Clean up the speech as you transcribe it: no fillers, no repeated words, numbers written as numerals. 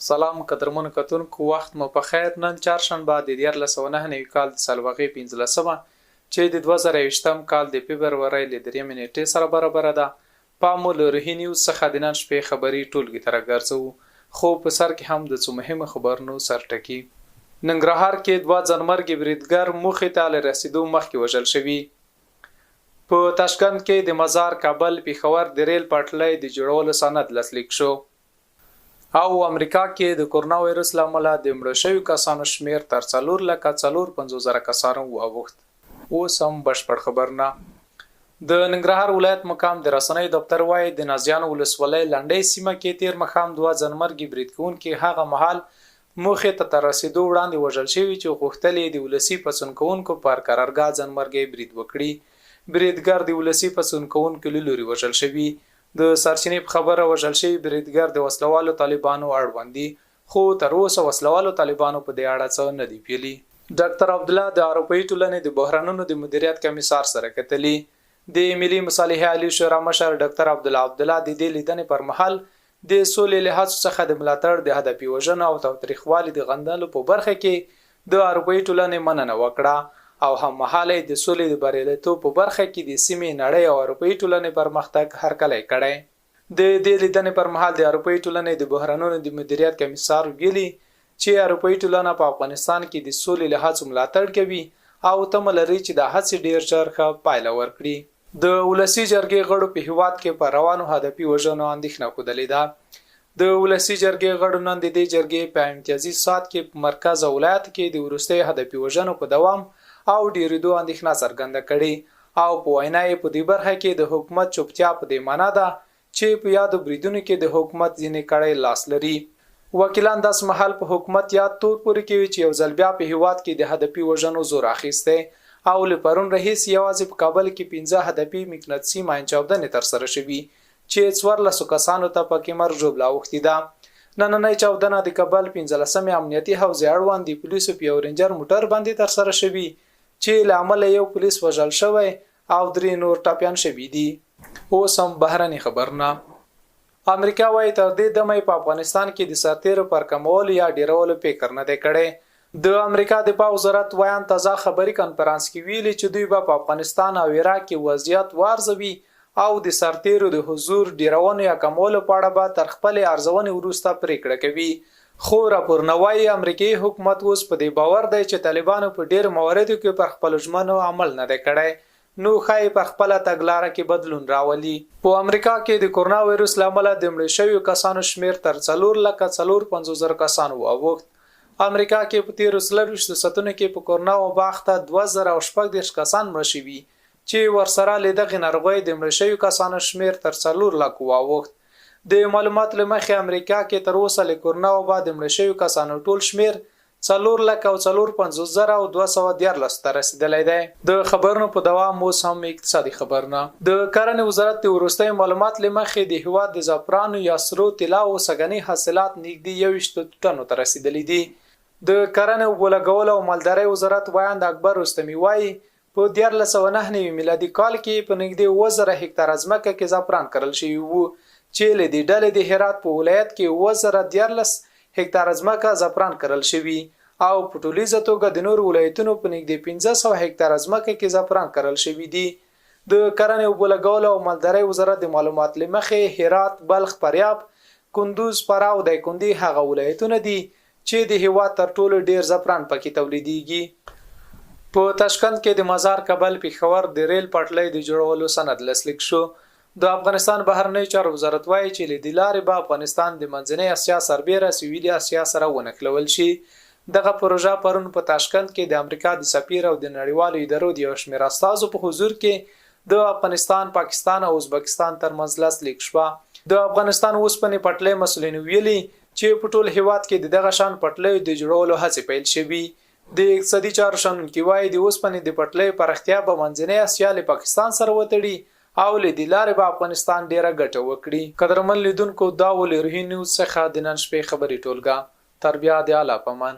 سلام قدرمن کتونکو وخت مو په خیر. نن چهارشنبه د 2009 کال د سالوغې 15مه چې د 2020 کال د فبرورۍ له 3 نیټې سره برابر ده. په مو له روهي نیوز څخه د نن شپې خبري ټولګي ته راګرځو، خو په سر کې هم د څو مهمه خبرونو سرټکی. ننګرهار کې 2 ځانمرګي بریدګر موخې ته له رسیدو مخکې وژل شوي. په تاشکند کې د مزار کابل پیښور د ریل پټلۍ د جوړولو سند لاسلیک شو. او امریکا کې د کورونا وایرس لامل د مړو شویو کسانو شمیر تر 4,450,000 کسانو واوښت. اوس هم بشپړ خبرونه. د ننګرهار ولایت مقام د رسنۍ دفتر وایي د نازیانو ولسوالۍ لنډۍ سیمه کې تیر مخام 2 ځانمرګي برید کوونکي هغه مهال موخې ته تر رسیدو وړاندې وژل شوي چې غوښتل یې د ولسي پاڅون کوونکو پر قرارګاه ځانمرګي برید وکړي. بریدګر د ولسي پاڅون کوونکو له لوري وژل شوي. د سرچینې په خبره وژل شوی بریدګر د وسلوالو طالبانو اړوند دي، خو تر اوسه وسلوالو طالبانو په دې اړه څه نه دي ویلي. ډاکټر عبدالله د اروپایي ټولنې د بحرانونو د مدیریت کمیسار سره کتلي. د ملي مصالحې عالی شورا مشر ډاکټر عبدالله د دې لیدنې پر مهال د سولې له هڅو څخه د ملاتړ د هدفي وژنو او تاوتریخوالي د غندلو په برخه کې د اروپایي ټولنې مننه وکړه او هم مهاله د سولې د بریالیتوب په برخه کې د سیمې نړۍ او اروپایي ټولنې پرمختګ هرکلی کړی. د دې لیدنې پر مهال د اروپایي ټولنې د بحرانونو د مدیریت کمیسار ویلي چې اروپایي ټولنه په افغانستان کې د سولې له هڅو ملاتړ کوي او تمه لري چې د هڅې ډیر ژر ښه پایله ورکړي. د ولسي جرګې غړو په هیواد کې په روانو هدفي وژنو اندېښنه ښودلې ده. د ولسي جرګې غړو نن د دې جرګې په امتیازي ساعت کې په مرکز ولایت کې د وروستي هدفي وژنو په دوام او ډیریدو اندېښنه څرګنده کړې او په وینا یې په دې برخه کې د حکومت چوپتیا په دې معنا ده چې په یادو بریدونو کې د حکومت ځینې کړۍ لاس لري. وکیلان داس محل په حکومت یاد تور پورې کوي چې یو ځل بیا په هیواد کې د هدفي وژنو زور اخیسته او له پرون راهیسې یوازې په کابل کې 15 هدفي مقناطیسي ماین چاودنې ترسره شوي چې 14 کسانو ته پکې مرګ ژوبله اوښتې ده. نننۍ چاودنه د کابل 15مې امنیتي حوزې اړوند د پولیسو په یو رینجر موټر باندې ترسره شوي چې له امله یو پولیس وژل شوی او 3 نور ټپیان شوي دي. اوس هم بهرني خبرونه. امریکا وايي تر دې دمه په افغانستان کې د سرتیرو پر کمولو یا ډیرولو فکر نه دی کړی. د امریکا د دفاع وزارت وایي تازه خبري کانفرنس کې ویلي چې دوی په افغانستان او عراق کې وضعیت وارزوي او د سرتیرو د حضور ډیرونو یا کمولو په اړه به تر خپل ارزونې وروسته پریکړه کوي. خو راپورونه وايي امریکایي حکومت اوس په دې باور دی چې طالبانو په ډیر مواردو کې پر خپل ژمنو عمل نه دی کړی، نو ښایي پر خپله تګلاره کې بدلون راولي. په امریکا کې د کورونا وایرس له امله د مړو شویو کسانو شمیر تر 4,450,000 کسانو واوښت. امریکا کې په تیرو 24 ساعتونو کې په کورونا وبا اخته 2014 کسان مړه شوي چې ورسره له دغې ناروغۍ د مړو شویو کسانو شمیر تر 4 لک واوښت. د معلوماتو له مخې امریکا کې تر اوسه له کورونا وبا د مړو شویو کسانو ټول شمیر 4,450,214 ته رسیدلی دی. د خبرونو په دوام اوس هم اقتصادي خبرونه. د کرنې وزارت د وروستي معلومات له مخې د هیواد د زعفرانو یا سرو طلا او سږني حاصلات نږدې 21 ټنو ته رسیدلی دي. د کرنې اوبو لګولو او مالدارۍ وزارت وایند اکبر رستمي وایي په 1409 میلادي کال کې په نږدې 1000 هکتار ځمکه کې زعفران کرل شوي وو چې له دې ډلې د هرات په ولایت کې 1014 هکتار ځمکه زعفران کرل شوي او په ټولیزه توګه د نور ولایتونو په نږدې 1500 هکتار ځمکه کې زعفران کرل شوي دي. د کرنې اوبو لګولو او مالدارۍ وزارت د معلومات له مخې هرات، بلخ، فاریاب، کندوز، فراه او دایکنډي هغه ولایتونه دي چې د هیواد تر ټولو ډیر زعفران پکې تولیدېږي. په تاشکند کې د مزار کابل پیښور د ریل پټلۍ د جوړولو سند لاسلیک شو. د افغانستان بهرنی چارو وزارت وایي چې له دې لارې به افغانستان د منځنۍ اسیا سربیره سویلي اسیا سره ونښلول شي. دغه پروژه پرون په تاشکند کې د امریکا د سفیر او د نړیوالو ادارو د یو شمېر استازو په حضور کې د افغانستان، پاکستان او ازبکستان ترمنځ لاسلیک شوه. د افغانستان اوسپنې پټلۍ مسؤلین ویلي چې په ټول هیواد کې دغه شان پټلۍ د جوړولو هڅې پیل شوي. د اقتصادي چارو شنونکي وایي د اوسپنې د پټلۍ پراختیا به منځنۍ اسیا له پاکستان سره وتړي او له دې لارې به افغانستان ډیره ګټه وکړي. قدرمن لیدونکو دا ول روهي نیوز څخه د نن شپې خبري ټولګه. تر بیا د اعلی پمان.